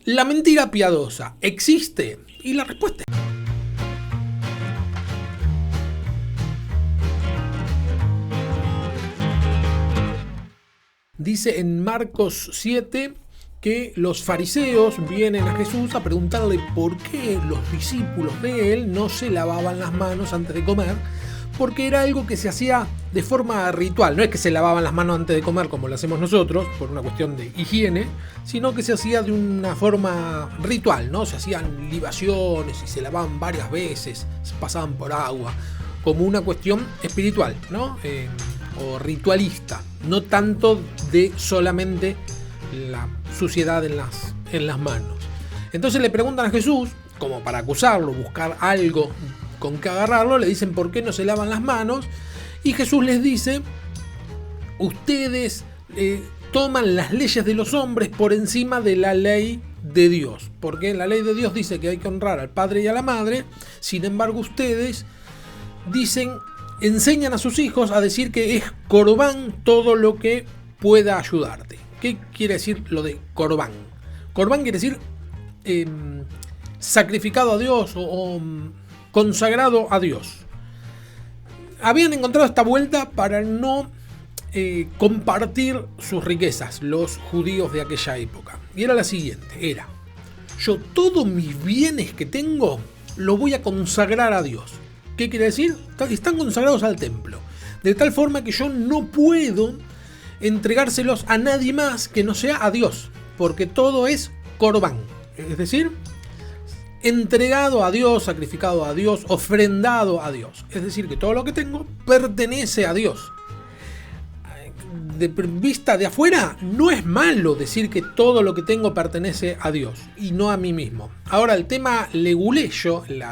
¿La mentira piadosa existe? Y la respuesta es... Dice en Marcos 7 que los fariseos vienen a Jesús a preguntarle por qué los discípulos de él no se lavaban las manos antes de comer, porque era algo que se hacía de forma ritual. No es que se lavaban las manos antes de comer como lo hacemos nosotros, por una cuestión de higiene, sino que se hacía de una forma ritual, ¿no? Se hacían libaciones y se lavaban varias veces, se pasaban por agua, como una cuestión espiritual, ¿no? O ritualista, no tanto de solamente la suciedad en las manos. Entonces le preguntan a Jesús, como para acusarlo, buscar algo con que agarrarlo, le dicen por qué no se lavan las manos, y Jesús les dice: ustedes toman las leyes de los hombres por encima de la ley de Dios, porque la ley de Dios dice que hay que honrar al padre y a la madre. Sin embargo, ustedes enseñan a sus hijos a decir que es corbán todo lo que pueda ayudarte. ¿Qué quiere decir lo de corbán? Corbán quiere decir sacrificado a Dios o consagrado a Dios. Habían encontrado esta vuelta para no compartir sus riquezas, los judíos de aquella época. Y era la siguiente, yo todos mis bienes que tengo los voy a consagrar a Dios. ¿Qué quiere decir? Están consagrados al templo, de tal forma que yo no puedo entregárselos a nadie más que no sea a Dios, porque todo es corbán, es decir, entregado a Dios, sacrificado a Dios, ofrendado a Dios. Es decir, que todo lo que tengo pertenece a Dios. De vista de afuera, no es malo decir que todo lo que tengo pertenece a Dios y no a mí mismo. Ahora, el tema leguleyo, el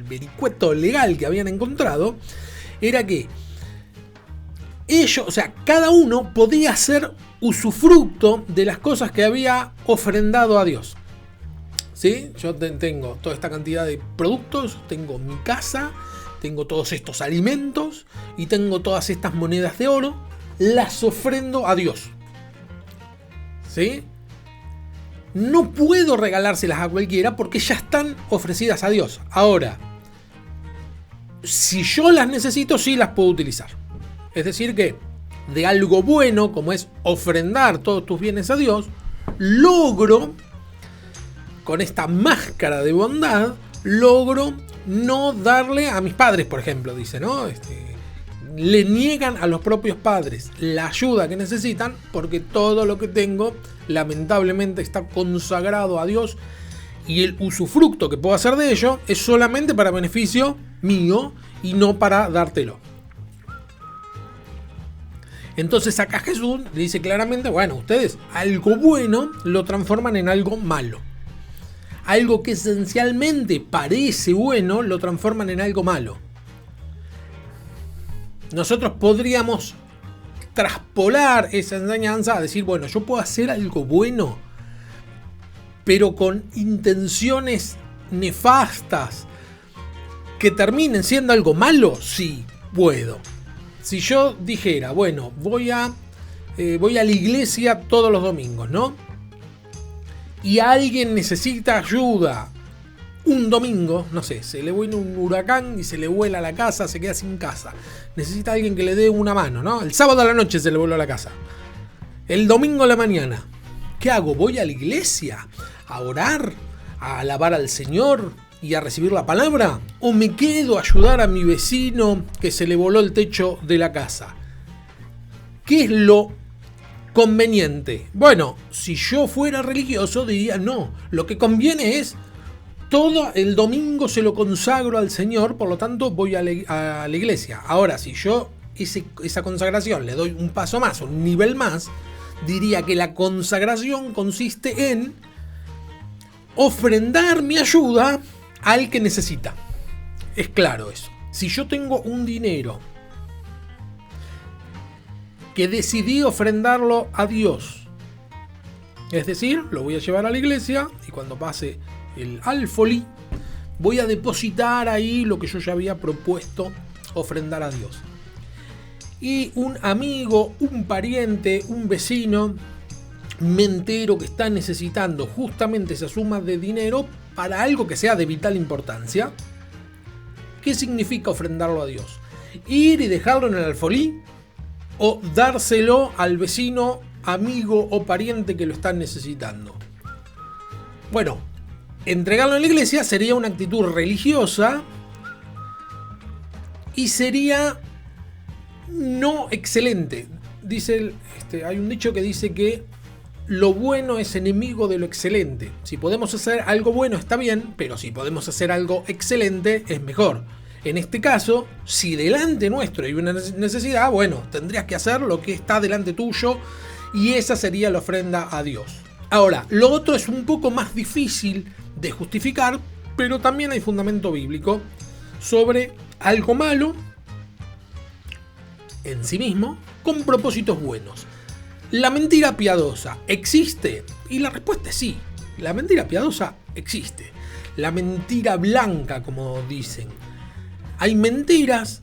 vericueto legal que habían encontrado, era que ellos, o sea, cada uno podía hacer usufructo de las cosas que había ofrendado a Dios. ¿Sí? Yo tengo toda esta cantidad de productos, tengo mi casa, tengo todos estos alimentos y tengo todas estas monedas de oro, las ofrendo a Dios. ¿Sí? No puedo regalárselas a cualquiera porque ya están ofrecidas a Dios. Ahora, si yo las necesito, sí las puedo utilizar. Es decir que de algo bueno, como es ofrendar todos tus bienes a Dios, logro, con esta máscara de bondad, logro no darle a mis padres, por ejemplo, dice, ¿no? Le niegan a los propios padres la ayuda que necesitan porque todo lo que tengo lamentablemente está consagrado a Dios y el usufructo que puedo hacer de ello es solamente para beneficio mío y no para dártelo. Entonces acá Jesús le dice claramente, bueno, ustedes algo bueno lo transforman en algo malo. Algo que esencialmente parece bueno lo transforman en algo malo. Nosotros podríamos traspolar esa enseñanza a decir, bueno, yo puedo hacer algo bueno, pero con intenciones nefastas que terminen siendo algo malo. Sí, puedo. Si yo dijera, bueno, voy a la iglesia todos los domingos, ¿no? Y alguien necesita ayuda un domingo, no sé, se le viene un huracán y se le vuela la casa, se queda sin casa. Necesita alguien que le dé una mano, ¿no? El sábado a la noche se le voló la casa. El domingo a la mañana, ¿qué hago? ¿Voy a la iglesia a orar, a alabar al Señor y a recibir la palabra? ¿O me quedo a ayudar a mi vecino que se le voló el techo de la casa? ¿Qué es lo conveniente? Bueno, si yo fuera religioso diría no, lo que conviene es todo el domingo se lo consagro al Señor, por lo tanto voy a la iglesia. Ahora, si yo esa consagración le doy un paso más, un nivel más, diría que la consagración consiste en ofrendar mi ayuda al que necesita. Es claro eso. Si yo tengo un dinero que decidí ofrendarlo a Dios, es decir, lo voy a llevar a la iglesia y cuando pase el alfolí voy a depositar ahí lo que yo ya había propuesto ofrendar a Dios. Y un amigo, un pariente, un vecino mentero que está necesitando justamente esa suma de dinero para algo que sea de vital importancia, ¿qué significa ofrendarlo a Dios? ¿Ir y dejarlo en el alfolí? ¿O dárselo al vecino, amigo o pariente que lo están necesitando? Bueno, entregarlo en la iglesia sería una actitud religiosa y sería no excelente. Hay un dicho que dice que lo bueno es enemigo de lo excelente. Si podemos hacer algo bueno está bien, pero si podemos hacer algo excelente es mejor. En este caso, si delante nuestro hay una necesidad, bueno, tendrías que hacer lo que está delante tuyo y esa sería la ofrenda a Dios. Ahora, lo otro es un poco más difícil de justificar, pero también hay fundamento bíblico sobre algo malo en sí mismo con propósitos buenos. ¿La mentira piadosa existe? Y la respuesta es sí. La mentira piadosa existe. La mentira blanca, como dicen. Hay mentiras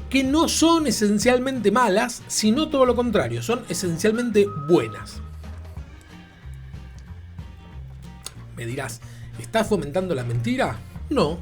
que no son esencialmente malas, sino todo lo contrario, son esencialmente buenas. Me dirás, ¿estás fomentando la mentira? No,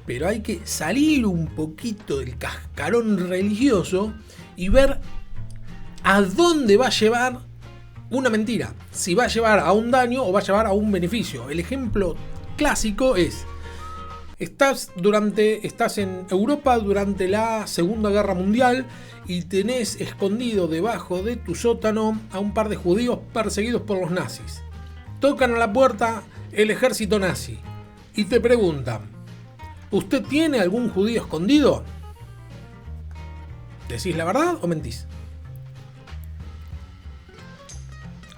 pero hay que salir un poquito del cascarón religioso y ver a dónde va a llevar una mentira. Si va a llevar a un daño o va a llevar a un beneficio. El ejemplo clásico es: estás en Europa durante la Segunda Guerra Mundial y tenés escondido debajo de tu sótano a un par de judíos perseguidos por los nazis. Tocan a la puerta el ejército nazi y te preguntan: ¿usted tiene algún judío escondido? ¿Decís la verdad o mentís?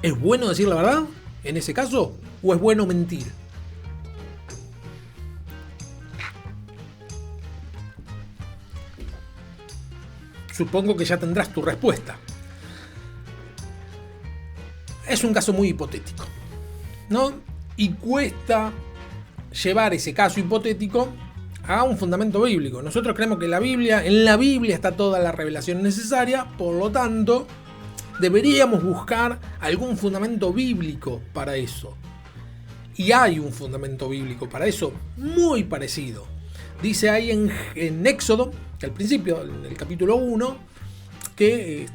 ¿Es bueno decir la verdad en ese caso o es bueno mentir? Supongo que ya tendrás tu respuesta. Es un caso muy hipotético, ¿no? Y cuesta llevar ese caso hipotético a un fundamento bíblico. Nosotros creemos que en la Biblia está toda la revelación necesaria, por lo tanto, deberíamos buscar algún fundamento bíblico para eso. Y hay un fundamento bíblico para eso muy parecido. Dice ahí en Éxodo, al principio, en el capítulo 1, que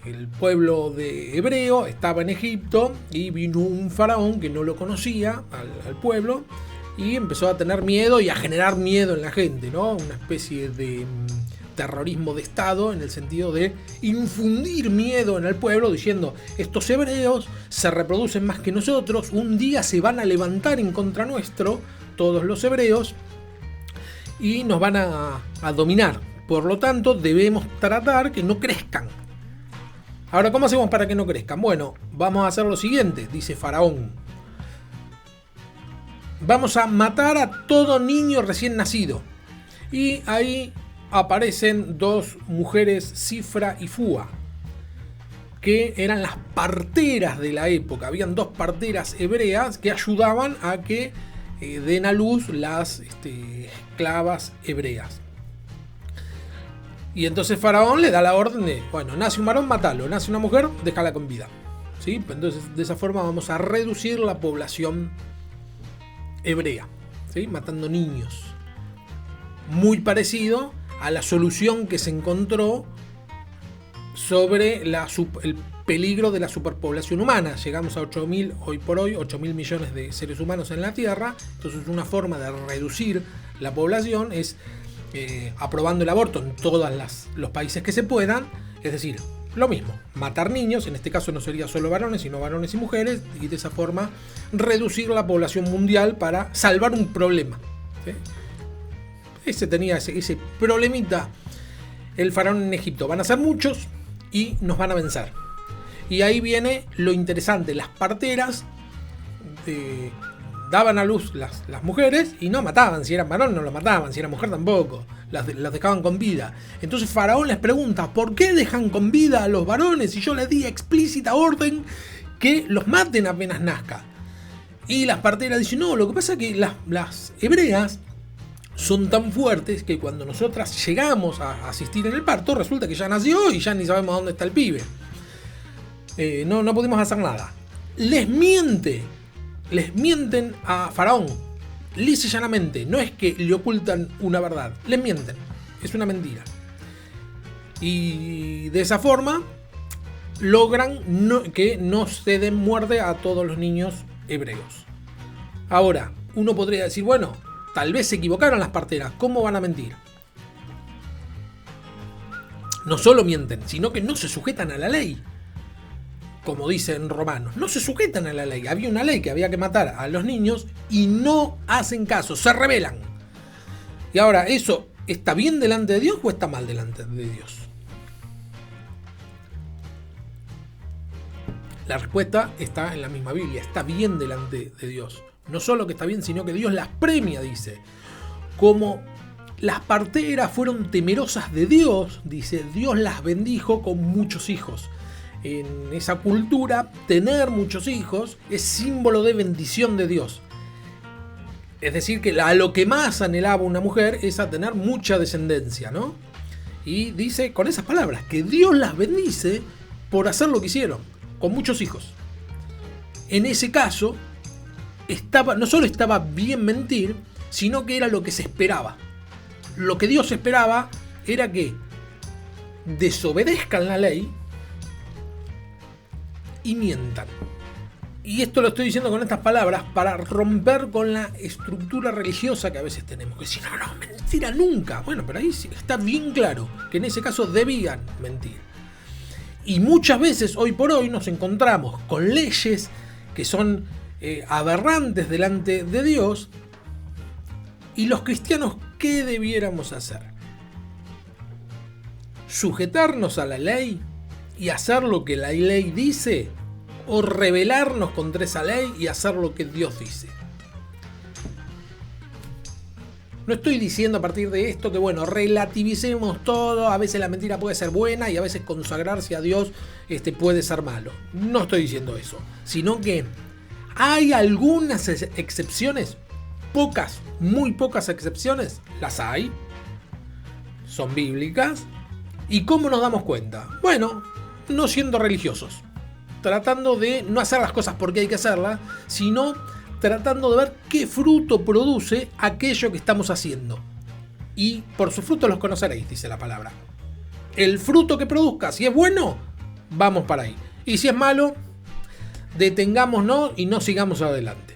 el pueblo de hebreo estaba en Egipto y vino un faraón que no lo conocía al pueblo y empezó a tener miedo y a generar miedo en la gente, ¿no? Una especie de terrorismo de Estado en el sentido de infundir miedo en el pueblo diciendo: estos hebreos se reproducen más que nosotros, un día se van a levantar en contra nuestro, todos los hebreos, y nos van a dominar. Por lo tanto, debemos tratar que no crezcan. Ahora, ¿cómo hacemos para que no crezcan? Bueno, vamos a hacer lo siguiente, dice Faraón. Vamos a matar a todo niño recién nacido. Y ahí aparecen dos mujeres, Cifra y Fua, que eran las parteras de la época. Habían dos parteras hebreas que ayudaban a que den a luz las esclavas hebreas. Y entonces Faraón le da la orden de: bueno, nace un varón, matalo, nace una mujer, déjala con vida. ¿Sí? Entonces, de esa forma vamos a reducir la población hebrea, ¿sí? Matando niños. Muy parecido a la solución que se encontró sobre el peligro de la superpoblación humana. Llegamos a 8.000, hoy por hoy, 8.000 millones de seres humanos en la Tierra. Entonces, una forma de reducir la población es aprobando el aborto en todos los países que se puedan. Es decir, lo mismo, matar niños, en este caso no sería solo varones, sino varones y mujeres, y de esa forma reducir la población mundial para salvar un problema, ¿sí? Tenía ese problemita el faraón en Egipto. Van a ser muchos y nos van a vencer. Y ahí viene lo interesante: las parteras daban a luz las mujeres y no mataban. Si eran varón no lo mataban, si era mujer tampoco, las dejaban con vida. Entonces Faraón les pregunta: ¿por qué dejan con vida a los varones si yo les di explícita orden que los maten apenas nazca? Y las parteras dicen: no, lo que pasa es que las hebreas son tan fuertes que cuando nosotras llegamos a asistir en el parto, resulta que ya nació y ya ni sabemos dónde está el pibe. no pudimos hacer nada. Les mienten a Faraón, lisa y llanamente. No es que le ocultan una verdad, les mienten, es una mentira. Y de esa forma logran que no se den muerte a todos los niños hebreos. Ahora, uno podría decir, bueno, tal vez se equivocaron las parteras, ¿cómo van a mentir? No solo mienten, sino que no se sujetan a la ley. Como dicen Romanos, no se sujetan a la ley. Había una ley que había que matar a los niños y no hacen caso, se rebelan. Y ahora, ¿eso está bien delante de Dios o está mal delante de Dios? La respuesta está en la misma Biblia, está bien delante de Dios. No solo que está bien, sino que Dios las premia, dice. Como las parteras fueron temerosas de Dios, dice, Dios las bendijo con muchos hijos. En esa cultura, tener muchos hijos es símbolo de bendición de Dios. Es decir, que a lo que más anhelaba una mujer es a tener mucha descendencia, ¿no? Y dice con esas palabras, que Dios las bendice por hacer lo que hicieron, con muchos hijos. En ese caso, no solo estaba bien mentir, sino que era lo que se esperaba. Lo que Dios esperaba era que desobedezcan la ley y mientan. Y esto lo estoy diciendo con estas palabras para romper con la estructura religiosa que a veces tenemos. Que si no, mentira nunca. Bueno, pero ahí sí está bien claro que en ese caso debían mentir. Y muchas veces, hoy por hoy, nos encontramos con leyes que son aberrantes delante de Dios. Y los cristianos, ¿qué debiéramos hacer? ¿Sujetarnos a la ley y hacer lo que la ley dice? ¿O rebelarnos contra esa ley y hacer lo que Dios dice? No estoy diciendo a partir de esto que, bueno, relativicemos todo. A veces la mentira puede ser buena y a veces consagrarse a Dios puede ser malo. No estoy diciendo eso. Sino que hay algunas excepciones. Pocas, muy pocas excepciones. Las hay. Son bíblicas. ¿Y cómo nos damos cuenta? Bueno, no siendo religiosos. Tratando de no hacer las cosas porque hay que hacerlas, sino tratando de ver qué fruto produce aquello que estamos haciendo. Y por sus frutos los conoceréis, dice la palabra. El fruto que produzca, si es bueno, vamos para ahí. Y si es malo, detengámonos y no sigamos adelante.